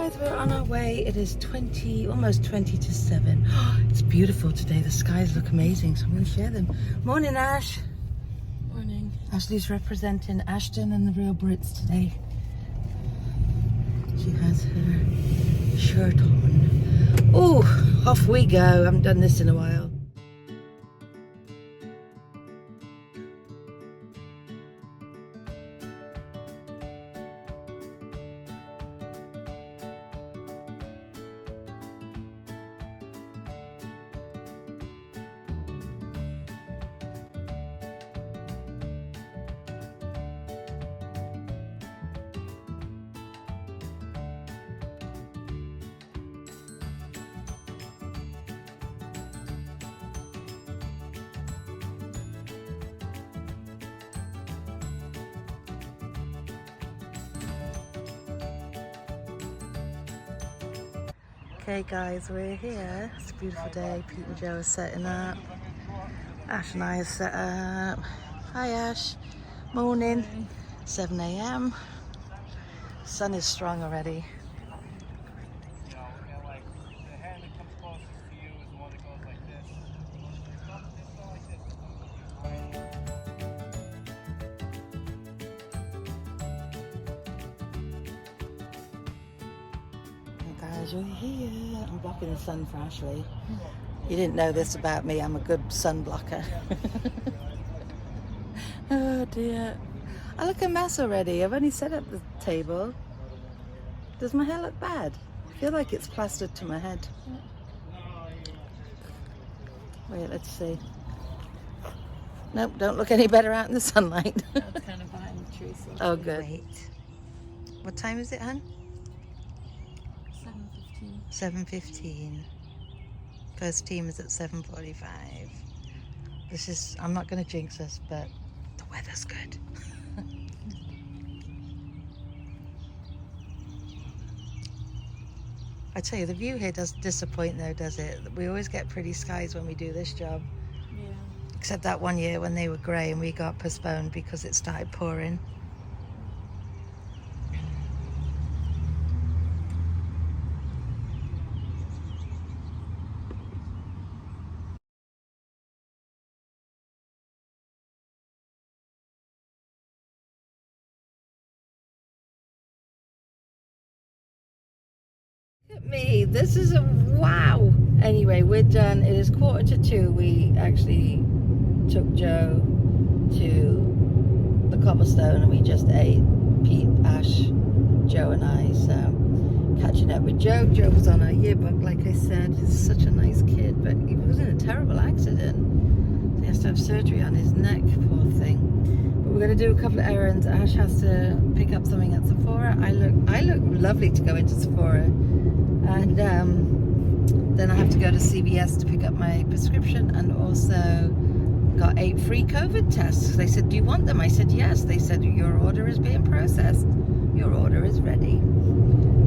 guys, we're on our way. It is almost 20 to 7. It's beautiful today. The skies look amazing, so I'm going to share them. Morning, Ash. Morning. Ashley's representing Ashton and the Real Brits today. She has her shirt on. Oh, off we go. I haven't done this in a while. Okay guys, we're here. It's a beautiful day. Pete and Joe are setting up. Ash and I are set up. Hi Ash. Morning. 7 a.m. Sun is strong already. Guys, we're here. I'm blocking the sun for Ashley. You didn't know this about me. I'm a good sun blocker. Oh dear. I look a mess already. I've only set up the table. Does my hair look bad? I feel like it's plastered to my head. Wait, let's see. Nope, don't look any better out in the sunlight. That's kind of behind the tree. So oh, good. What time is it, hon? 7:15. First team is at 7:45. I'm not going to jinx us, but the weather's good. I tell you, the view here does disappoint though, does it? We always get pretty skies when we do this job. Yeah. Except that one year when they were grey and we got postponed because it started pouring. Look at me, this is a wow. Anyway, we're done. It is 1:45. We actually took Joe to the cobblestone and we just ate. Pete, Ash, Joe and I. So catching up with Joe. Joe was on our yearbook, like I said. He's such a nice kid, but he was in a terrible accident. He has to have surgery on his neck, poor thing. But we're going to do a couple of errands. Ash has to pick up something at Sephora. I look lovely to go into Sephora. And then I have to go to CVS to pick up my prescription, and also got 8 free COVID tests. They said, do you want them? I said, yes. They said, your order is being processed. Your order is ready.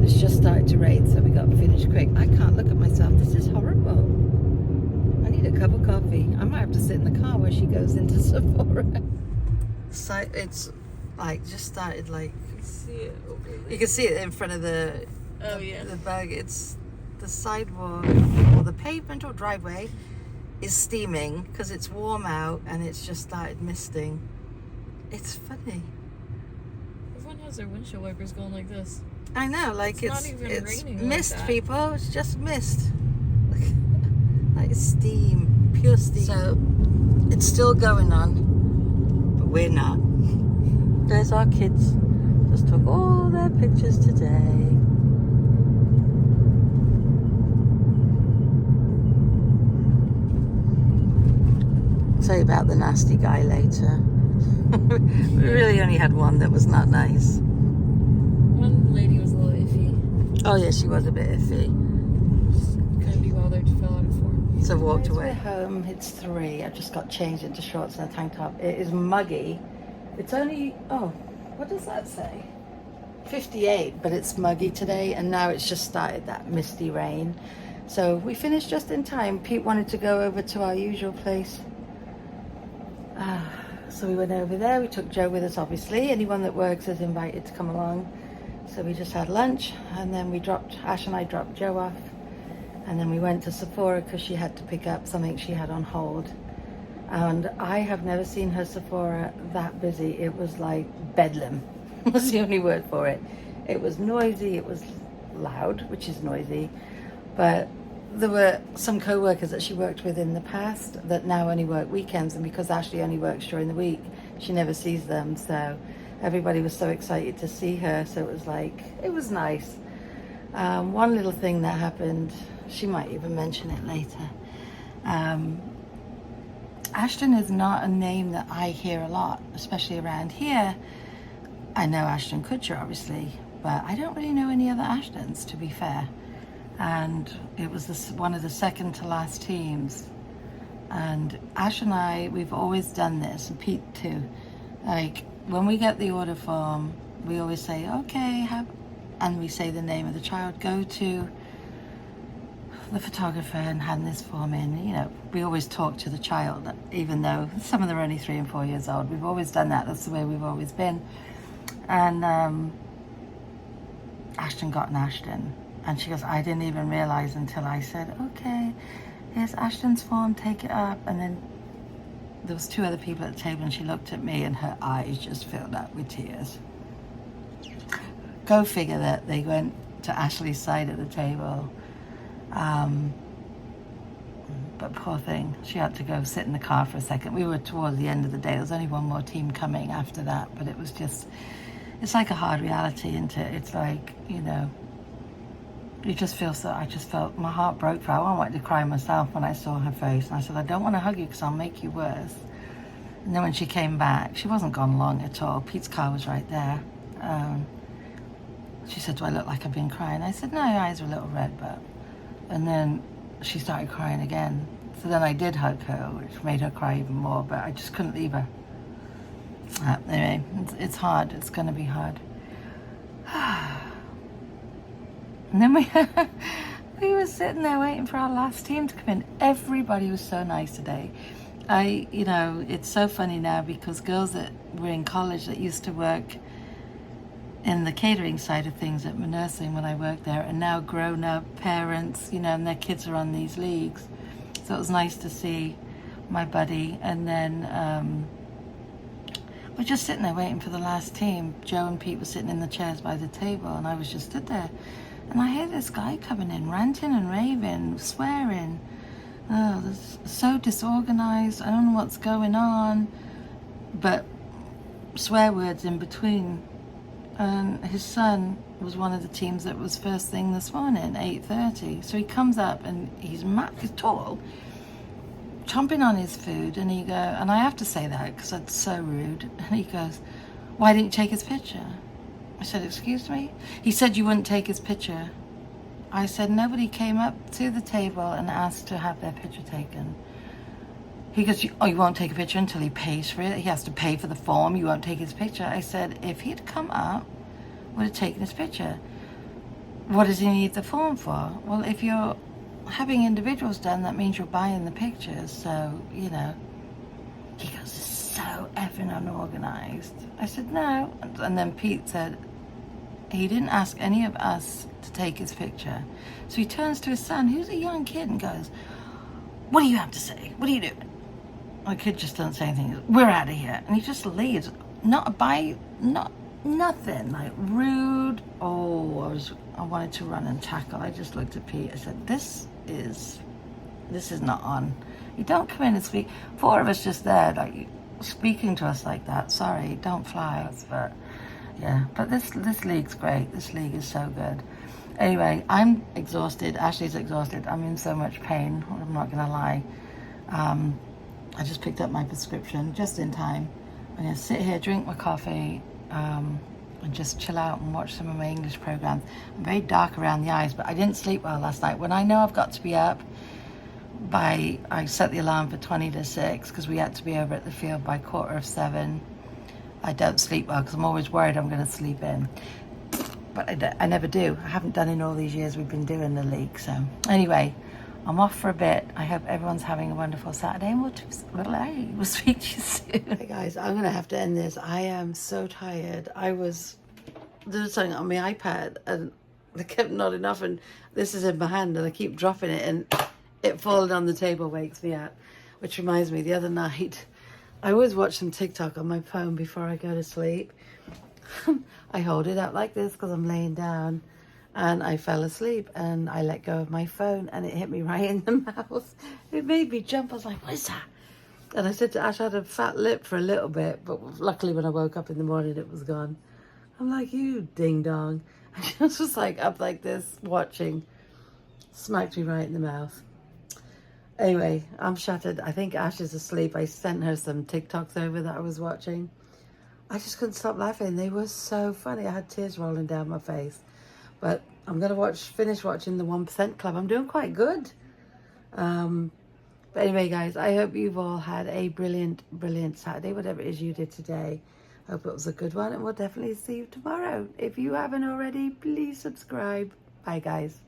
It's just started to rain, so we got finished quick. I can't look at myself. This is horrible. I need a cup of coffee. I might have to sit in the car where she goes into Sephora. So it's like just started like, you can see it over there. You can see it in front of the the bag. It's the sidewalk or the pavement or driveway is steaming because it's warm out and it's just started misting. It's funny. Everyone has their windshield wipers going like this. I know, like it's not even raining mist, like that. people. It's just mist. Like steam, pure steam. So it's still going on, but we're not. There's our kids. Just took all their pictures today. Tell you about the nasty guy later. We really only had one that was not nice. One lady was a little iffy. Oh yeah, she was a bit iffy. Couldn't be bothered to fill out a form. So walked away. We're home. It's 3. I just got changed into shorts and a tank top. It is muggy. It's only what does that say? 58, but it's muggy today, and now it's just started that misty rain. So we finished just in time. Pete wanted to go over to our usual place. So we went over there. We took Joe with us, obviously. Anyone that works is invited to come along. So we just had lunch, and then Ash and I dropped Joe off, and then we went to Sephora because she had to pick up something she had on hold. And I have never seen her Sephora that busy. It was like bedlam, was the only word for it. It was noisy, it was loud, which is noisy, but there were some co-workers that she worked with in the past that now only work weekends, and because Ashley only works during the week, she never sees them, so everybody was so excited to see her, so it was nice. One little thing that happened, she might even mention it later. Ashton is not a name that I hear a lot, especially around here. I know Ashton Kutcher, obviously, but I don't really know any other Ashtons, to be fair. And it was one of the second to last teams. And Ash and I, we've always done this, and Pete too. Like, when we get the order form, we always say, okay, and we say the name of the child, go to the photographer and hand this form in. You know, we always talk to the child, even though some of them are only 3 and 4 years old. We've always done that. That's the way we've always been. And Ashton got an Ashton. And she goes, I didn't even realize until I said, okay, here's Ashton's form, take it up. And then there was 2 other people at the table, and she looked at me and her eyes just filled up with tears. Go figure that they went to Ashley's side of the table. But poor thing, she had to go sit in the car for a second. We were towards the end of the day. There was only one more team coming after that, but it was just, it's like a hard reality, isn't it? It's like, you know, you just feel so, I just felt my heart broke for her. I wanted to cry myself when I saw her face. And I said, I don't want to hug you because I'll make you worse. And then when she came back, she wasn't gone long at all. Pete's car was right there. She said, do I look like I've been crying? I said, no, your eyes are a little red, but... And then she started crying again. So then I did hug her, which made her cry even more, but I just couldn't leave her. Anyway, it's hard. It's going to be hard. And then we were sitting there waiting for our last team to come in. Everybody was so nice today. You know, it's so funny now because girls that were in college that used to work in the catering side of things at my nursing when I worked there are now grown up parents, you know, and their kids are on these leagues. So it was nice to see my buddy. And then we're just sitting there waiting for the last team. Joe and Pete were sitting in the chairs by the table, and I was just stood there. And I hear this guy coming in, ranting and raving, swearing. Oh, this is so disorganized. I don't know what's going on. But swear words in between. And his son was one of the teams that was first thing this morning, 8:30. So he comes up and he's tall, chomping on his food, and and I have to say that because that's so rude. And he goes, why didn't you take his picture? I said, excuse me? He said you wouldn't take his picture. I said, nobody came up to the table and asked to have their picture taken. He goes, oh, you won't take a picture until he pays for it. He has to pay for the form. You won't take his picture. I said, if he'd come up, would have taken his picture. What does he need the form for? Well, if you're having individuals done, that means you're buying the pictures. So, you know, he goes, it's so effing unorganized. I said, no. And then Pete said, he didn't ask any of us to take his picture. So he turns to his son, who's a young kid, and goes, what do you have to say? What are you doing? My kid just doesn't say anything. We're out of here. And he just leaves. Nothing. Like rude. Oh, I wanted to run and tackle. I just looked at Pete. I said, this is not on. You don't come in and speak. 4 of us just there, like speaking to us like that. Sorry, don't fly. But yeah, but this league's great. This league is so good. Anyway, I'm exhausted. Ashley's exhausted. I'm in so much pain. I'm not gonna lie. I just picked up my prescription just in time. I'm gonna sit here, drink my coffee, and just chill out and watch some of my English programs. I'm very dark around the eyes, but I didn't sleep well last night. When I know I've got to be up I set the alarm for 20 to 6 because we had to be over at the field by 7:15. I don't sleep well because I'm always worried I'm gonna sleep in. But I never do. I haven't done in all these years we've been doing the league. So anyway, I'm off for a bit. I hope everyone's having a wonderful Saturday, and we'll speak to you soon. Hey guys, I'm gonna have to end this. I am so tired. I was doing something on my iPad and I kept nodding off, and this is in my hand and I keep dropping it and it falling on the table wakes me up. Which reminds me, the other night, I always watch some TikTok on my phone before I go to sleep. I hold it up like this because I'm laying down, and I fell asleep and I let go of my phone and it hit me right in the mouth. It made me jump. I was like, what is that? And I said to Ash, I had a fat lip for a little bit, but luckily when I woke up in the morning, it was gone. I'm like, you ding dong. And she was just like up like this, watching. Smacked me right in the mouth. Anyway, I'm shattered. I think Ash is asleep. I sent her some TikToks over that I was watching. I just couldn't stop laughing. They were so funny. I had tears rolling down my face. But I'm going to finish watching the 1% Club. I'm doing quite good. But anyway, guys, I hope you've all had a brilliant, brilliant Saturday, whatever it is you did today. Hope it was a good one, and we'll definitely see you tomorrow. If you haven't already, please subscribe. Bye, guys.